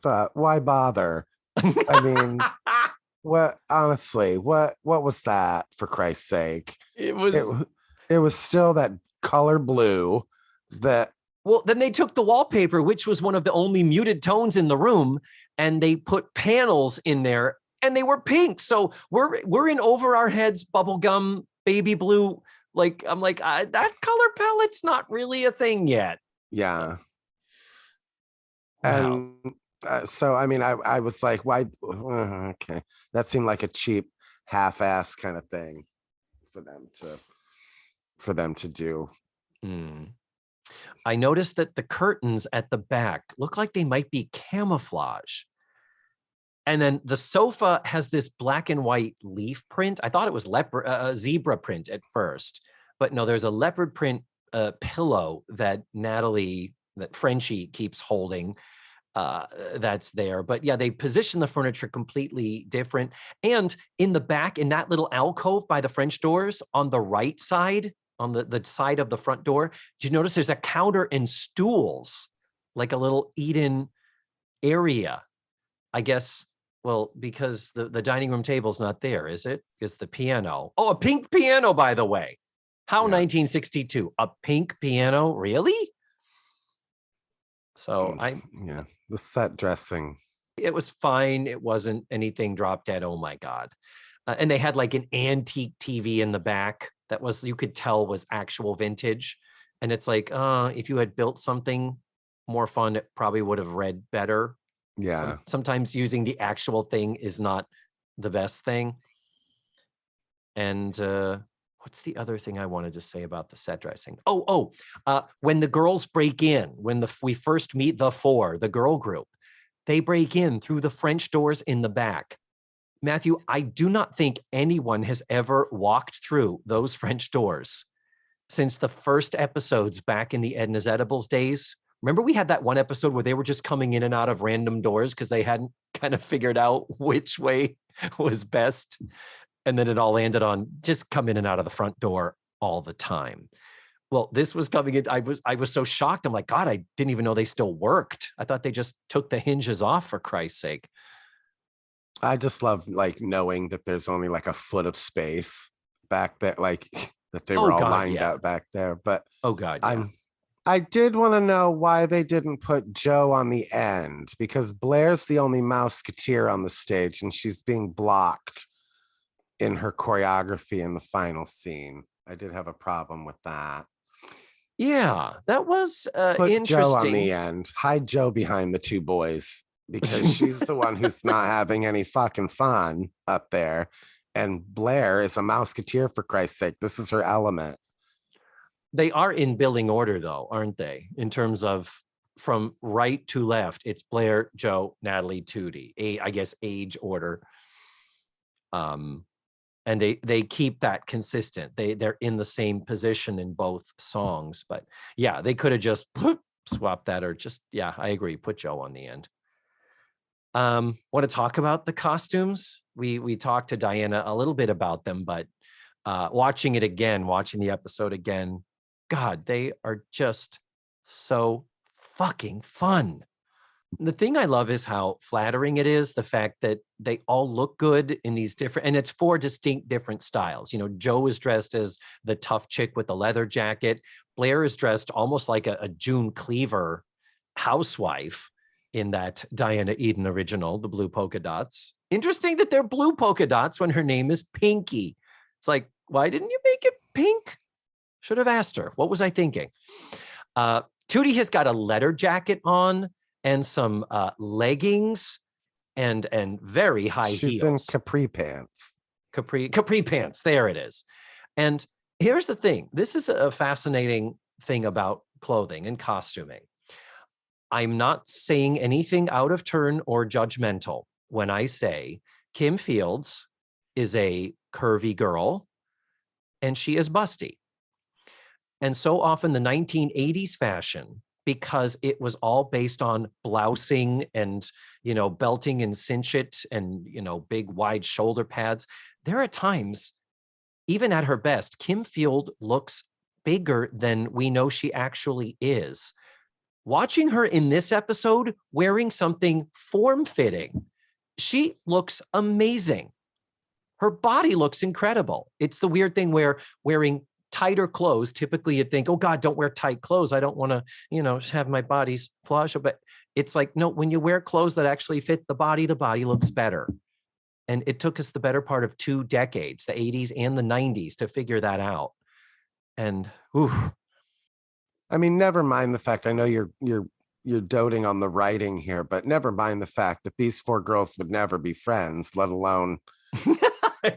thought, why bother? I mean, what honestly, what was that, for Christ's sake? It was still that color blue that. Well, then they took the wallpaper, which was one of the only muted tones in the room, and they put panels in there, and they were pink. So we're in over our heads, bubblegum, baby blue. Like, I'm like, that color palette's not really a thing yet. Yeah. Wow. And so, I mean, I was like, why? Okay. That seemed like a cheap half-ass kind of thing for them to do. I noticed that the curtains at the back look like they might be camouflage. And then the sofa has this black and white leaf print. I thought it was zebra print at first, but no, there's a leopard print pillow that Frenchie keeps holding. That's there. But yeah, they position the furniture completely different. And in the back, in that little alcove by the French doors on the right side, on the side of the front door, did you notice there's a counter and stools, like a little eat-in area? I guess, well, because the dining room table's not there, is it? Is the piano. Oh, a pink piano, by the way. How 1962? A pink piano? Really? So the set dressing. It was fine. It wasn't anything drop dead. Oh my God. And they had like an antique TV in the back that was, you could tell was actual vintage. And it's like, if you had built something more fun, it probably would have read better. Yeah. Sometimes using the actual thing is not the best thing. And what's the other thing I wanted to say about the set dressing? When the girls break in, when we first meet the four, the girl group, they break in through the French doors in the back. Matthew, I do not think anyone has ever walked through those French doors since the first episodes back in the Edna's Edibles days. Remember we had that one episode where they were just coming in and out of random doors because they hadn't kind of figured out which way was best. And then it all landed on just come in and out of the front door all the time. Well, this was coming in. I was so shocked. I'm like, God, I didn't even know they still worked. I thought they just took the hinges off, for Christ's sake. I just love like knowing that there's only like a foot of space back there, like that they were all lined out back there. But I did want to know why they didn't put Joe on the end, because Blair's the only Mouseketeer on the stage and she's being blocked in her choreography in the final scene. I did have a problem with that. Yeah, that was Put interesting. Joe on the end. Hide Joe behind the two boys, because she's the one who's not having any fucking fun up there. And Blair is a Mouseketeer, for Christ's sake. This is her element. They are in billing order, though, aren't they? In terms of from right to left, it's Blair, Joe, Natalie, Tootie. I guess age order. And they keep that consistent. They're in the same position in both songs. But yeah, they could have just swapped that, or just, yeah, I agree. Put Joe on the end. Want to talk about the costumes? We talked to Diana a little bit about them, but watching the episode again, God, they are just so fucking fun. The thing I love is how flattering it is, the fact that they all look good in these different, and it's 4 distinct different styles. You know, Joe is dressed as the tough chick with the leather jacket. Blair is dressed almost like a June Cleaver housewife in that Diana Eden original, the blue polka dots. Interesting that they're blue polka dots when her name is Pinky. It's like, why didn't you make it pink? Should have asked her. What was I thinking? Tootie has got a leather jacket on and some leggings and very high heels. She's in capri pants. Capri pants. There it is. And here's the thing. This is a fascinating thing about clothing and costuming. I'm not saying anything out of turn or judgmental when I say Kim Fields is a curvy girl and she is busty. And so often the 1980s fashion, because it was all based on blousing and, belting and cinch it and, big wide shoulder pads. There are times, even at her best, Kim Field looks bigger than we know she actually is. Watching her in this episode wearing something form-fitting, she looks amazing. Her body looks incredible. It's the weird thing where wearing tighter clothes, typically you'd think, oh God, don't wear tight clothes. I don't want to, have my body's flush. But it's like, no, when you wear clothes that actually fit the body looks better. And it took us the better part of 2 decades, the 80s and the 90s, to figure that out. And oof. I mean, never mind the fact, I know you're doting on the writing here, but never mind the fact that these 4 girls would never be friends, let alone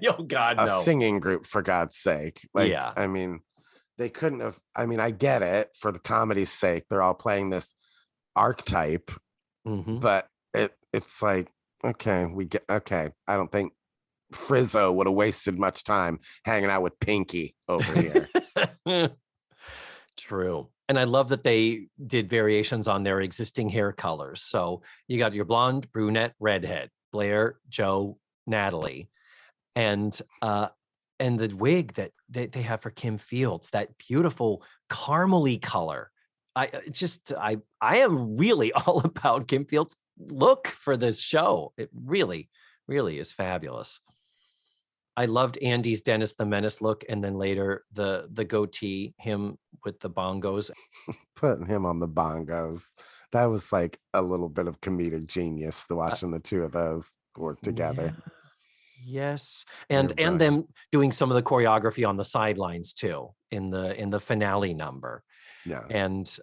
oh God, no. Singing group, for God's sake. Like, yeah. I mean, they couldn't have. I mean, I get it for the comedy's sake. They're all playing this archetype, but it's like, okay, I don't think Frizzo would have wasted much time hanging out with Pinky over here. True. And I love that they did variations on their existing hair colors. So you got your blonde, brunette, redhead, Blair, Joe, Natalie. And the wig that they have for Kim Fields, that beautiful caramely color. I am really all about Kim Fields' look for this show. It really, really is fabulous. I loved Andy's Dennis the Menace look, and then later the goatee, him with the bongos. Putting him on the bongos. That was like a little bit of comedic genius, watching the two of those work together. Yes. You're And brilliant. them doing some of the choreography on the sidelines too in the finale number. Yeah. And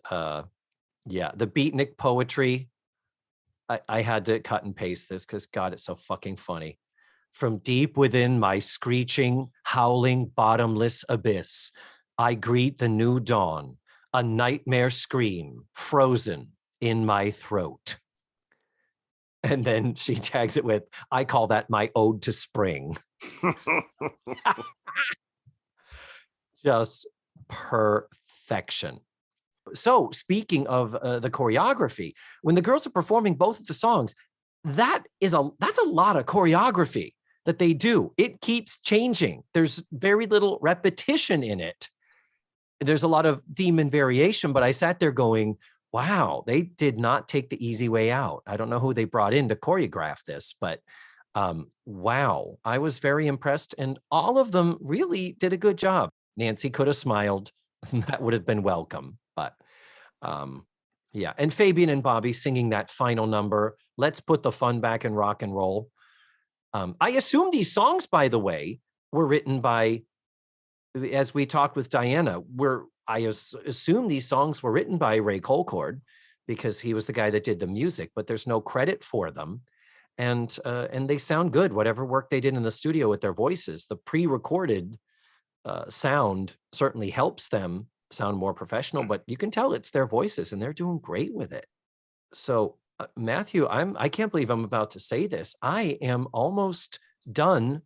yeah, the beatnik poetry. I had to cut and paste this because God, it's so fucking funny. From deep within my screeching, howling, bottomless abyss, I greet the new dawn, a nightmare scream frozen in my throat. And then she tags it with, I call that my ode to spring. Just perfection. So speaking of the choreography, when the girls are performing both of the songs, that's a lot of choreography that they do. It keeps changing. There's very little repetition in it. There's a lot of theme and variation, but I sat there going, wow, they did not take the easy way out. I don't know who they brought in to choreograph this, but wow, I was very impressed. And all of them really did a good job. Nancy could have smiled. That would have been welcome. But yeah. And Fabian and Bobby singing that final number, let's put the fun back in rock and roll. I assume these songs, by the way, were written by, as we talked with Diana, I assume these songs were written by Ray Colcord because he was the guy that did the music, but there's no credit for them. And they sound good, whatever work they did in the studio with their voices. The pre-recorded sound certainly helps them sound more professional, but you can tell it's their voices and they're doing great with it. So Matthew, I can't believe I'm about to say this. I am almost done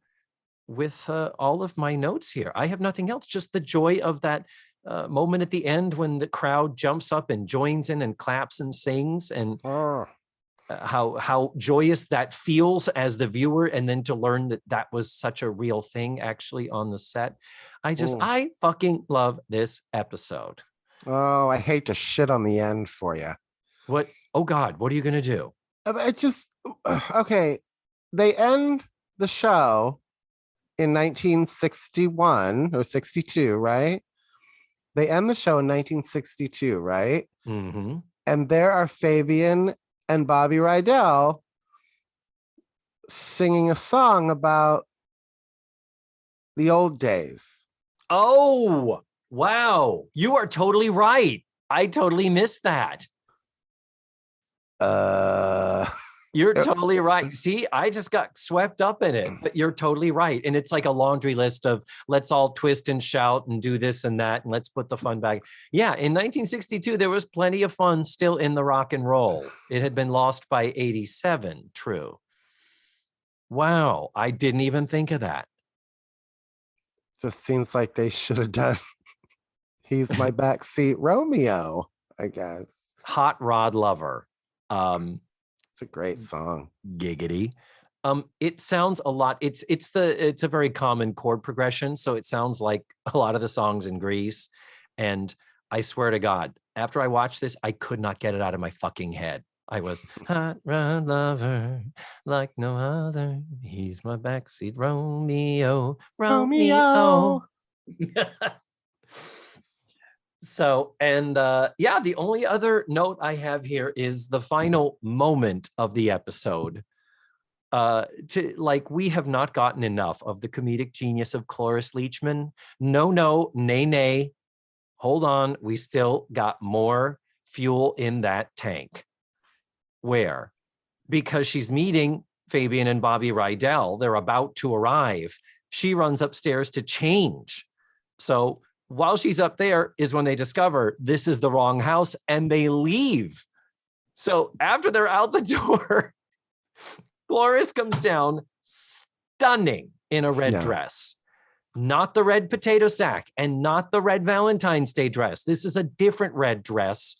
with all of my notes here. I have nothing else, just the joy of that moment at the end when the crowd jumps up and joins in and claps and sings, and how joyous that feels as the viewer, and then to learn that that was such a real thing actually on the set. I fucking love this episode. Oh, I hate to shit on the end for you. What? Oh God, what are you gonna do? It just okay. They end the show in 1961 or 62, right? They end the show in 1962, right? Mm-hmm. And there are Fabian and Bobby Rydell singing a song about the old days. Oh, wow. You are totally right. I totally missed that. You're totally right. See, I just got swept up in it, but you're totally right. And it's like a laundry list of let's all twist and shout and do this and that, and let's put the fun back. Yeah, in 1962, there was plenty of fun still in the rock and roll. It had been lost by 87, true. Wow, I didn't even think of that. Just seems like they should have done He's My Backseat Romeo, I guess. Hot Rod Lover. It's a great song. Giggity. It sounds a lot. It's a very common chord progression, so it sounds like a lot of the songs in Grease. And I swear to God, after I watched this, I could not get it out of my fucking head. I was hot rod lover like no other. He's my backseat Romeo. Romeo. So, and yeah, the only other note I have here is the final moment of the episode. We have not gotten enough of the comedic genius of Cloris Leachman. No, nay. Hold on, we still got more fuel in that tank. Where? Because she's meeting Fabian and Bobby Rydell. They're about to arrive. She runs upstairs to change. So while she's up there is when they discover this is the wrong house and they leave. So after they're out the door, Cloris comes down stunning in a red dress. Not the red potato sack and not the red Valentine's Day dress. This is a different red dress.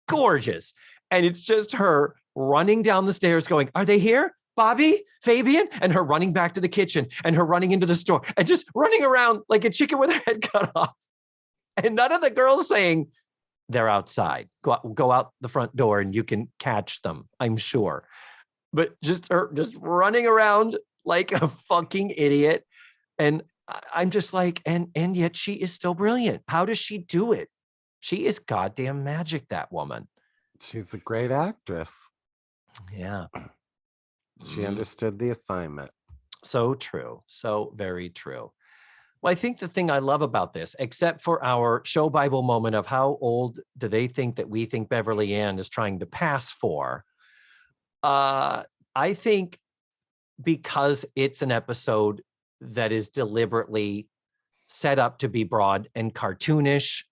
Gorgeous. And it's just her running down the stairs going, are they here? Bobby, Fabian, and her running back to the kitchen and her running into the store and just running around like a chicken with her head cut off. And none of the girls saying, they're outside. Go out the front door and you can catch them, I'm sure. But just her just running around like a fucking idiot. And I'm just like, and yet she is still brilliant. How does she do it? She is goddamn magic, that woman. She's a great actress. Yeah. She understood the assignment. So true. So very true. Well, I think the thing I love about this, except for our show Bible moment of how old do they think that we think Beverly Ann is trying to pass for, I think because it's an episode that is deliberately set up to be broad and cartoonish,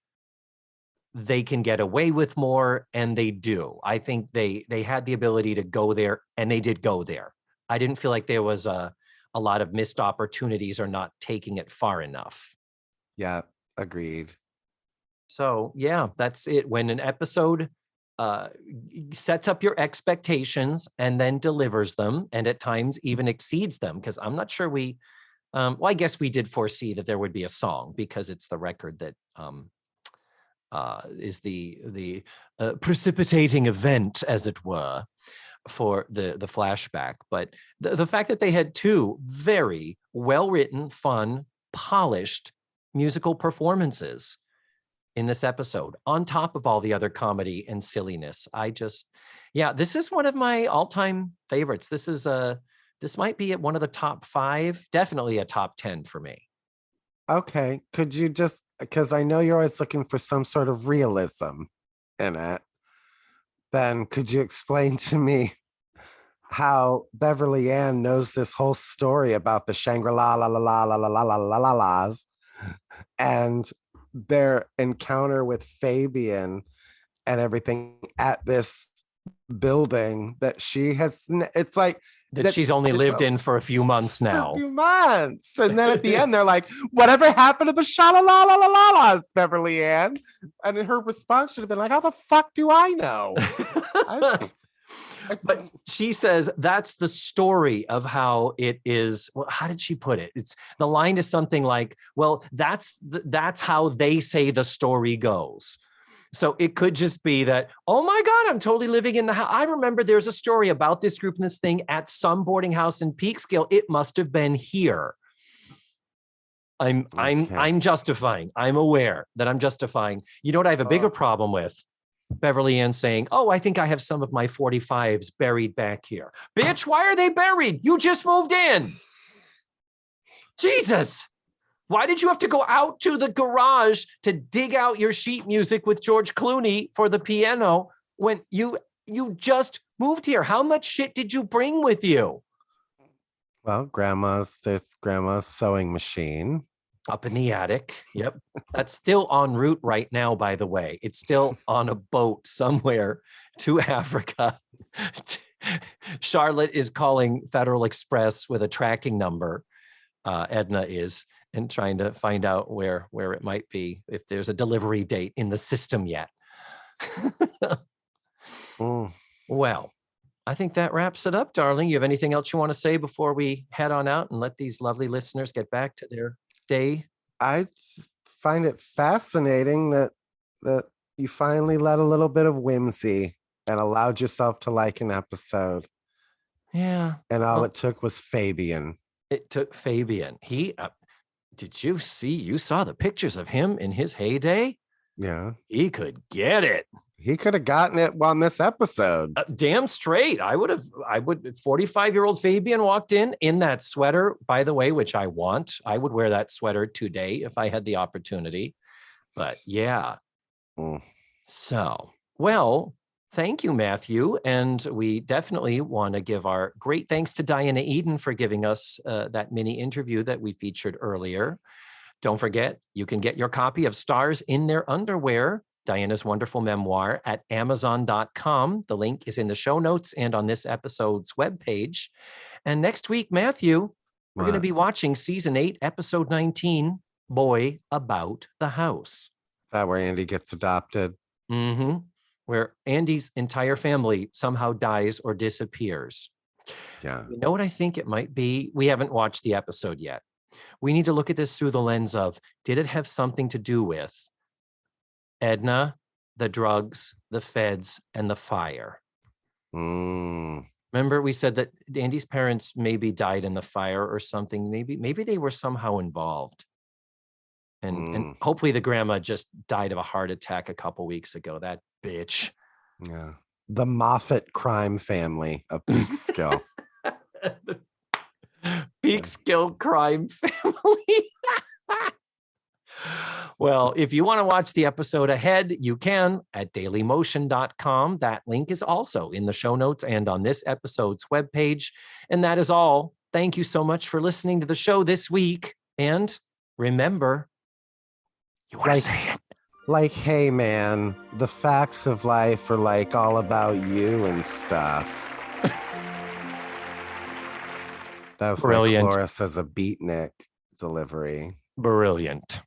they can get away with more, and they do. I think they had the ability to go there, and they did go there. I didn't feel like there was a lot of missed opportunities or not taking it far enough. Yeah, agreed. So yeah, that's it. When an episode sets up your expectations and then delivers them, and at times even exceeds them, because I'm not sure we, well, I guess we did foresee that there would be a song because it's the record that is the precipitating event, as it were, for the flashback. But the fact that they had two very well-written, fun, polished musical performances in this episode, on top of all the other comedy and silliness. This is one of my all-time favorites. This might be at one of the top 5, definitely a top 10 for me. Okay. Could you just, because I know you're always looking for some sort of realism in it, then could you explain to me how Beverly Ann knows this whole story about the Shangri-La la la la la la la la la la la's and their encounter with Fabian and everything at this building that she has, it's like that she's only lived in for a few months now. A few months. And then at the end, they're like, whatever happened to the sha-la-la-la-la-la-las, Beverly Ann? And her response should have been like, how the fuck do I know? But she says that's the story of how it is. Well, how did she put it? It's the line is something like, well, that's how they say the story goes. So it could just be that, oh my God, I'm totally living in the house. I remember there's a story about this group and this thing at some boarding house in Peekskill. It must have been here. I'm justifying. I'm aware that I'm justifying. You know what I have a bigger problem with? Beverly Ann saying, oh, I think I have some of my 45s buried back here. Bitch, why are they buried? You just moved in. Jesus. Why did you have to go out to the garage to dig out your sheet music with George Clooney for the piano when you just moved here? How much shit did you bring with you? Well, grandma's sewing machine. Up in the attic. Yep. That's still en route right now, by the way. It's still on a boat somewhere to Africa. Charlotte is calling Federal Express with a tracking number. Edna is, and trying to find out where it might be, if there's a delivery date in the system yet. Well, I think that wraps it up, darling. You have anything else you want to say before we head on out and let these lovely listeners get back to their day? I find it fascinating that you finally let a little bit of whimsy and allowed yourself to like an episode. Yeah. And all it took was Fabian. It took Fabian. He, did you saw the pictures of him in his heyday? Yeah. He could get it. He could have gotten it on this episode. Damn straight. I would 45-year-old Fabian walked in that sweater, by the way, which I want. I would wear that sweater today if I had the opportunity. But yeah. So, well, thank you, Matthew. And we definitely want to give our great thanks to Diana Eden for giving us that mini interview that we featured earlier. Don't forget, you can get your copy of Stars in Their Underwear, Diana's wonderful memoir, at Amazon.com. The link is in the show notes and on this episode's webpage. And next week, Matthew, we're going to be watching season 8, episode 19, Boy About the House. That where Andy gets adopted. Mm-hmm. Where Andy's entire family somehow dies or disappears. Yeah. You know what I think it might be? We haven't watched the episode yet. We need to look at this through the lens of, did it have something to do with Edna, the drugs, the feds, and the fire? Remember we said that Andy's parents maybe died in the fire or something. Maybe they were somehow involved. And hopefully the grandma just died of a heart attack a couple weeks ago. That bitch. Yeah. The Moffat crime family of Peekskill. Peekskill crime family. Well, if you want to watch the episode ahead, you can at dailymotion.com. That link is also in the show notes and on this episode's webpage. And that is all. Thank you so much for listening to the show this week. And remember, you want to say it. Like, hey, man, the facts of life are like all about you and stuff. That was Brilliant. like Cloris as a beatnik delivery. Brilliant.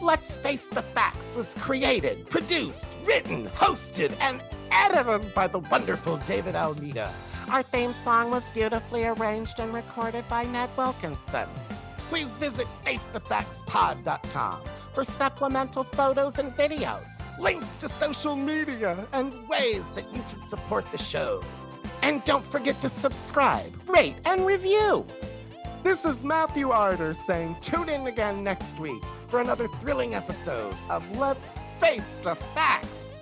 Let's Face the Facts was created, produced, written, hosted, and edited by the wonderful David Almeida. Our theme song was beautifully arranged and recorded by Ned Wilkinson. Please visit FaceTheFactsPod.com for supplemental photos and videos, links to social media, and ways that you can support the show. And don't forget to subscribe, rate, and review. This is Matthew Arder saying tune in again next week for another thrilling episode of Let's Face the Facts.